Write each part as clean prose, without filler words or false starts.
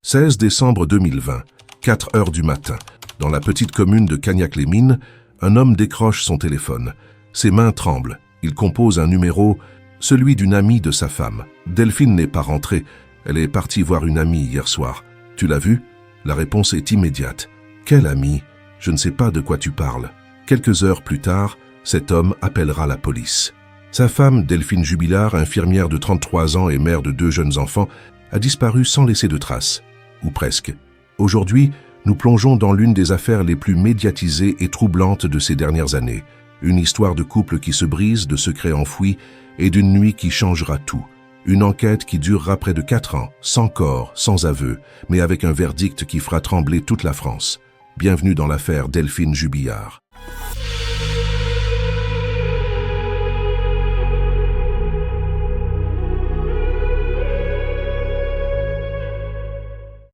16 décembre 2020, 4 heures du matin. Dans la petite commune de Cagnac-les-Mines, un homme décroche son téléphone. Ses mains tremblent. Il compose un numéro, celui d'une amie de sa femme. Delphine n'est pas rentrée. Elle est partie voir une amie hier soir. Tu l'as vue? La réponse est immédiate. Quelle amie? Je ne sais pas de quoi tu parles. Quelques heures plus tard, cet homme appellera la police. Sa femme, Delphine Jubilard, infirmière de 33 ans et mère de 2 jeunes enfants, a disparu sans laisser de traces. Ou presque. Aujourd'hui, nous plongeons dans l'une des affaires les plus médiatisées et troublantes de ces dernières années. Une histoire de couple qui se brise, de secrets enfouis et d'une nuit qui changera tout. Une enquête qui durera près de 4 ans, sans corps, sans aveu, mais avec un verdict qui fera trembler toute la France. Bienvenue dans l'affaire Delphine Jubilard.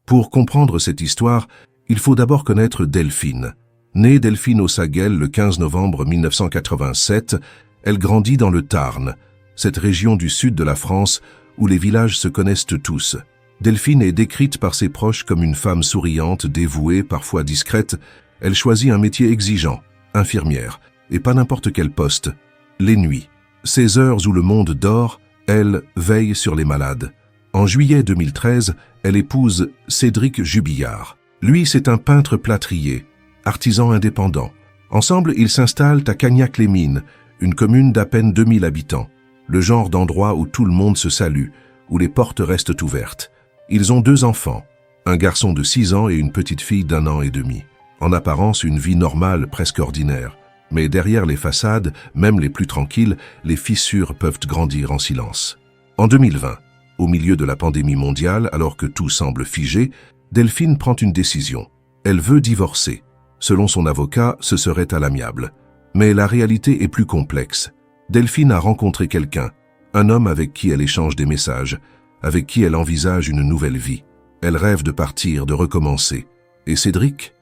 Pour comprendre cette histoire, il faut d'abord connaître Delphine. Née Delphine au Saguel le 15 novembre 1987, elle grandit dans le Tarn, cette région du sud de la France où les villages se connaissent tous. Delphine est décrite par ses proches comme une femme souriante, dévouée, parfois discrète. Elle choisit un métier exigeant, infirmière, et pas n'importe quel poste. Les nuits, ces heures où le monde dort, elle veille sur les malades. En juillet 2013, elle épouse Cédric Jubilard. Lui, c'est un peintre plâtrier, artisan indépendant. Ensemble, ils s'installent à Cagnac-les-Mines, une commune d'à peine 2000 habitants. Le genre d'endroit où tout le monde se salue, où les portes restent ouvertes. Ils ont 2 enfants, un garçon de 6 ans et une petite fille d'1 an et demi. En apparence, une vie normale, presque ordinaire. Mais derrière les façades, même les plus tranquilles, les fissures peuvent grandir en silence. En 2020, au milieu de la pandémie mondiale, alors que tout semble figé, Delphine prend une décision. Elle veut divorcer. Selon son avocat, ce serait à l'amiable. Mais la réalité est plus complexe. Delphine a rencontré quelqu'un, un homme avec qui elle échange des messages, avec qui elle envisage une nouvelle vie. Elle rêve de partir, de recommencer. Et Cédric,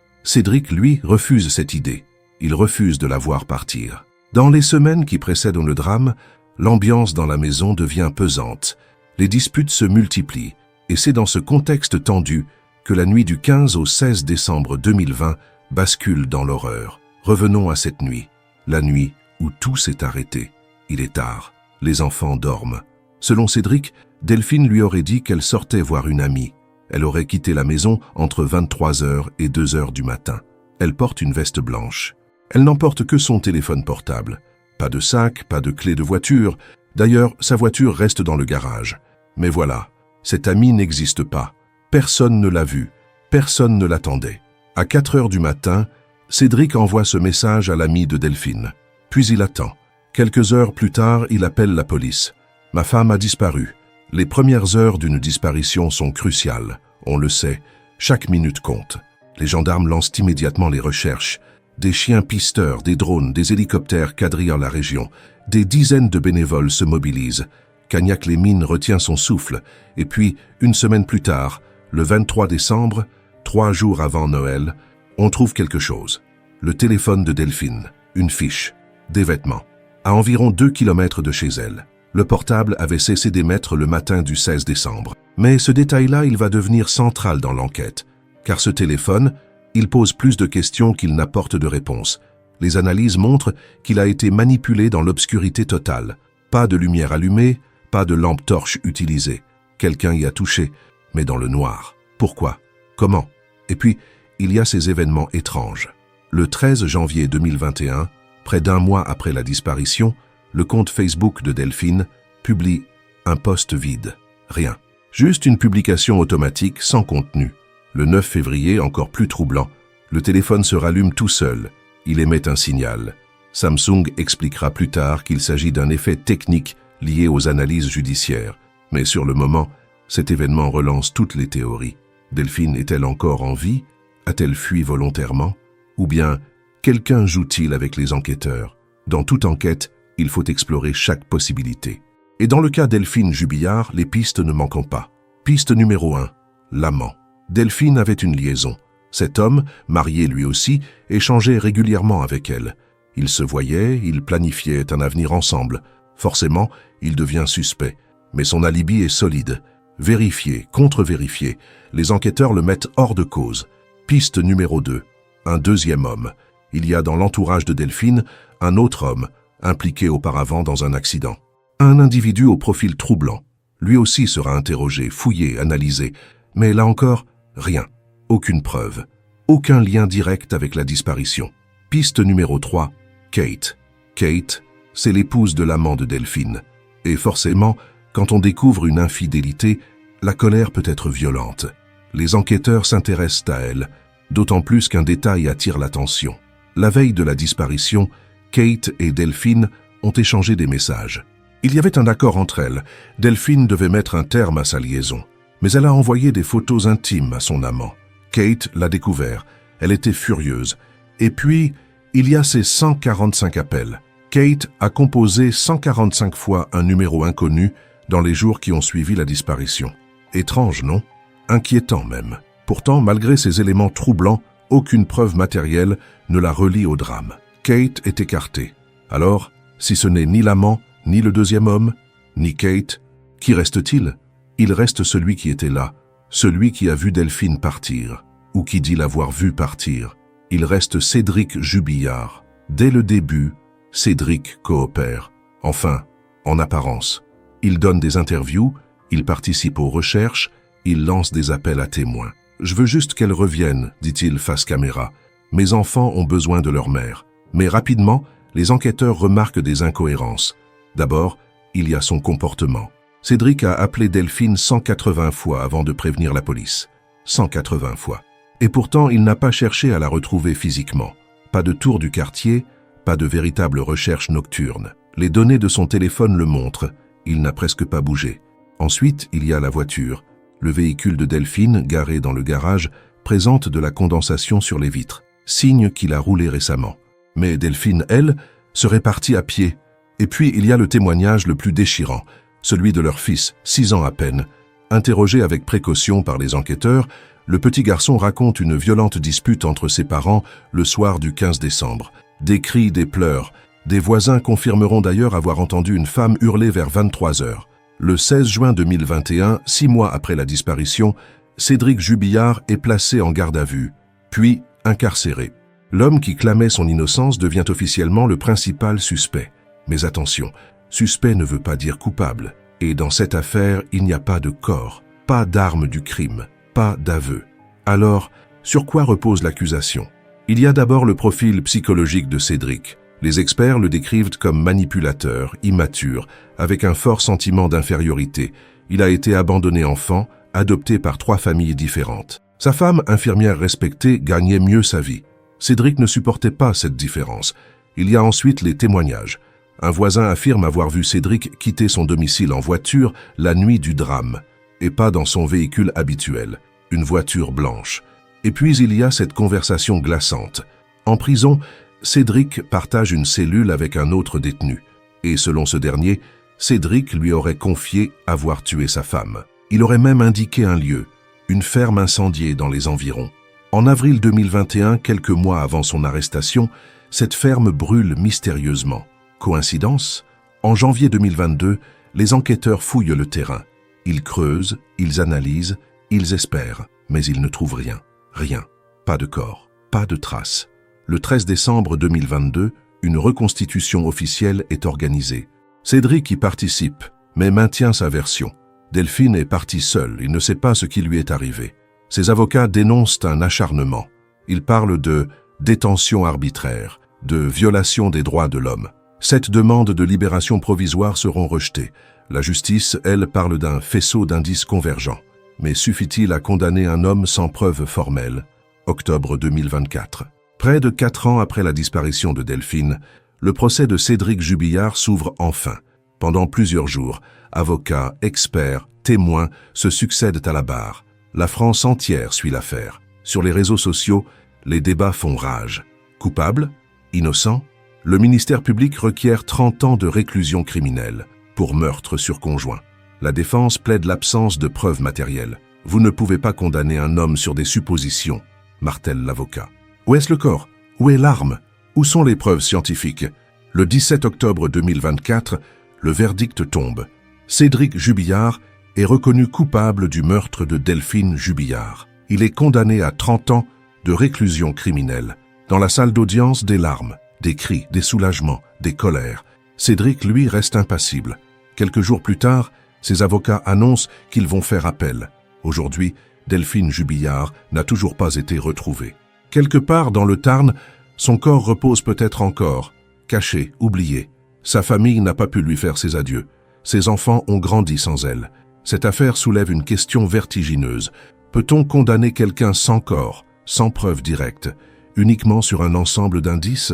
lui, refuse cette idée. Il refuse de la voir partir. Dans les semaines qui précèdent le drame, l'ambiance dans la maison devient pesante. Les disputes se multiplient, et c'est dans ce contexte tendu que la nuit du 15 au 16 décembre 2020 bascule dans l'horreur. Revenons à cette nuit, la nuit où tout s'est arrêté. Il est tard, les enfants dorment. Selon Cédric, Delphine lui aurait dit qu'elle sortait voir une amie. Elle aurait quitté la maison entre 23h et 2h du matin. Elle porte une veste blanche. Elle n'emporte que son téléphone portable. Pas de sac, pas de clé de voiture. D'ailleurs, sa voiture reste dans le garage. Mais voilà, cette amie n'existe pas. Personne ne l'a vue. Personne ne l'attendait. À 4h du matin, Cédric envoie ce message à l'ami de Delphine. Puis il attend. Quelques heures plus tard, il appelle la police. « Ma femme a disparu. » Les premières heures d'une disparition sont cruciales. On le sait, chaque minute compte. Les gendarmes lancent immédiatement les recherches. Des chiens pisteurs, des drones, des hélicoptères quadrillent la région. Des dizaines de bénévoles se mobilisent. Cagnac-les-Mines retient son souffle. Et puis, une semaine plus tard, le 23 décembre, 3 jours avant Noël, on trouve quelque chose. Le téléphone de Delphine, une fiche, des vêtements. À environ 2 kilomètres de chez elle. Le portable avait cessé d'émettre le matin du 16 décembre. Mais ce détail-là, il va devenir central dans l'enquête. Car ce téléphone, il pose plus de questions qu'il n'apporte de réponses. Les analyses montrent qu'il a été manipulé dans l'obscurité totale. Pas de lumière allumée, pas de lampe torche utilisée. Quelqu'un y a touché, mais dans le noir. Pourquoi? Comment? Et puis, il y a ces événements étranges. Le 13 janvier 2021, près d'1 mois après la disparition, le compte Facebook de Delphine publie un post vide. Rien. Juste une publication automatique sans contenu. Le 9 février, encore plus troublant, le téléphone se rallume tout seul. Il émet un signal. Samsung expliquera plus tard qu'il s'agit d'un effet technique lié aux analyses judiciaires. Mais sur le moment, cet événement relance toutes les théories. Delphine est-elle encore en vie? A-t-elle fui volontairement? Ou bien, quelqu'un joue-t-il avec les enquêteurs? Dans toute enquête, il faut explorer chaque possibilité. Et dans le cas Delphine Jubilard, les pistes ne manquent pas. Piste numéro 1, l'amant. Delphine avait une liaison. Cet homme, marié lui aussi, échangeait régulièrement avec elle. Ils se voyaient, ils planifiaient un avenir ensemble. Forcément, il devient suspect. Mais son alibi est solide. Vérifié, contre-vérifié, les enquêteurs le mettent hors de cause. Piste numéro 2. Un deuxième homme. Il y a dans l'entourage de Delphine un autre homme, impliqué auparavant dans un accident. Un individu au profil troublant. Lui aussi sera interrogé, fouillé, analysé. Mais là encore, rien. Aucune preuve. Aucun lien direct avec la disparition. Piste numéro 3. Kate. Kate, c'est l'épouse de l'amant de Delphine. Et forcément, quand on découvre une infidélité, la colère peut être violente. Les enquêteurs s'intéressent à elle, d'autant plus qu'un détail attire l'attention. La veille de la disparition, Kate et Delphine ont échangé des messages. Il y avait un accord entre elles. Delphine devait mettre un terme à sa liaison. Mais elle a envoyé des photos intimes à son amant. Kate l'a découvert. Elle était furieuse. Et puis, il y a ces 145 appels. Kate a composé 145 fois un numéro inconnu dans les jours qui ont suivi la disparition. Étrange, non? Inquiétant même. Pourtant, malgré ces éléments troublants, aucune preuve matérielle ne la relie au drame. Kate est écartée. Alors, si ce n'est ni l'amant, ni le deuxième homme, ni Kate, qui reste-t-il? Il reste celui qui était là, celui qui a vu Delphine partir, ou qui dit l'avoir vue partir. Il reste Cédric Jubillard. Dès le début, Cédric coopère. Enfin, en apparence. Il donne des interviews, il participe aux recherches, il lance des appels à témoins. « Je veux juste qu'elle revienne », dit-il face caméra. « Mes enfants ont besoin de leur mère. » Mais rapidement, les enquêteurs remarquent des incohérences. D'abord, il y a son comportement. Cédric a appelé Delphine 180 fois avant de prévenir la police. 180 fois. Et pourtant, il n'a pas cherché à la retrouver physiquement. Pas de tour du quartier, pas de véritable recherche nocturne. Les données de son téléphone le montrent. Il n'a presque pas bougé. Ensuite, il y a la voiture. Le véhicule de Delphine, garé dans le garage, présente de la condensation sur les vitres, signe qu'il a roulé récemment. Mais Delphine, elle, serait partie à pied. Et puis, il y a le témoignage le plus déchirant, celui de leur fils, 6 ans à peine. Interrogé avec précaution par les enquêteurs, le petit garçon raconte une violente dispute entre ses parents le soir du 15 décembre. Des cris, des pleurs. Des voisins confirmeront d'ailleurs avoir entendu une femme hurler vers 23 heures. Le 16 juin 2021, 6 mois après la disparition, Cédric Jubillard est placé en garde à vue, puis incarcéré. L'homme qui clamait son innocence devient officiellement le principal suspect. Mais attention, suspect ne veut pas dire coupable. Et dans cette affaire, il n'y a pas de corps, pas d'arme du crime, pas d'aveu. Alors, sur quoi repose l'accusation? Il y a d'abord le profil psychologique de Cédric. Les experts le décrivent comme manipulateur, immature, avec un fort sentiment d'infériorité. Il a été abandonné enfant, adopté par 3 familles différentes. Sa femme, infirmière respectée, gagnait mieux sa vie. Cédric ne supportait pas cette différence. Il y a ensuite les témoignages. Un voisin affirme avoir vu Cédric quitter son domicile en voiture la nuit du drame, et pas dans son véhicule habituel, une voiture blanche. Et puis il y a cette conversation glaçante. En prison, Cédric partage une cellule avec un autre détenu. Et selon ce dernier, Cédric lui aurait confié avoir tué sa femme. Il aurait même indiqué un lieu, une ferme incendiée dans les environs. En avril 2021, quelques mois avant son arrestation, cette ferme brûle mystérieusement. Coïncidence? En janvier 2022, les enquêteurs fouillent le terrain. Ils creusent, ils analysent, ils espèrent, mais ils ne trouvent rien. Rien. Pas de corps, pas de traces. Le 13 décembre 2022, une reconstitution officielle est organisée. Cédric y participe, mais maintient sa version. Delphine est partie seule, il ne sait pas ce qui lui est arrivé. Ses avocats dénoncent un acharnement. Ils parlent de détention arbitraire, de violation des droits de l'homme. 7 demandes de libération provisoire seront rejetées. La justice, elle, parle d'un faisceau d'indices convergents. Mais suffit-il à condamner un homme sans preuve formelle? Octobre 2024. Près de 4 ans après la disparition de Delphine, le procès de Cédric Jubillard s'ouvre enfin. Pendant plusieurs jours, avocats, experts, témoins se succèdent à la barre. La France entière suit l'affaire. Sur les réseaux sociaux, les débats font rage. Coupable? Innocent? Le ministère public requiert 30 ans de réclusion criminelle pour meurtre sur conjoint. La défense plaide l'absence de preuves matérielles. Vous ne pouvez pas condamner un homme sur des suppositions, martèle l'avocat. Où est-ce le corps? Où est l'arme? Où sont les preuves scientifiques? Le 17 octobre 2024, le verdict tombe. Cédric Jubillard est reconnu coupable du meurtre de Delphine Jubillard. Il est condamné à 30 ans de réclusion criminelle. Dans la salle d'audience, des larmes, des cris, des soulagements, des colères. Cédric, lui, reste impassible. Quelques jours plus tard, ses avocats annoncent qu'ils vont faire appel. Aujourd'hui, Delphine Jubillard n'a toujours pas été retrouvée. Quelque part dans le Tarn, son corps repose peut-être encore, caché, oublié. Sa famille n'a pas pu lui faire ses adieux. Ses enfants ont grandi sans elle. Cette affaire soulève une question vertigineuse. Peut-on condamner quelqu'un sans corps, sans preuve directe, uniquement sur un ensemble d'indices?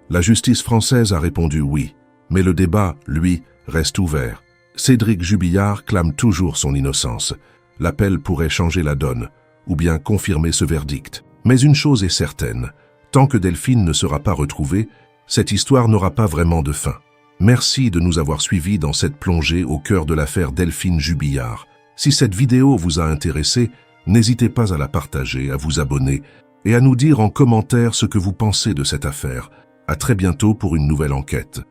La justice française a répondu oui, mais le débat, lui, reste ouvert. Cédric Jubillard clame toujours son innocence. L'appel pourrait changer la donne, ou bien confirmer ce verdict. Mais une chose est certaine, tant que Delphine ne sera pas retrouvée, cette histoire n'aura pas vraiment de fin. Merci de nous avoir suivis dans cette plongée au cœur de l'affaire Delphine Jubillard. Si cette vidéo vous a intéressé, n'hésitez pas à la partager, à vous abonner et à nous dire en commentaire ce que vous pensez de cette affaire. À très bientôt pour une nouvelle enquête.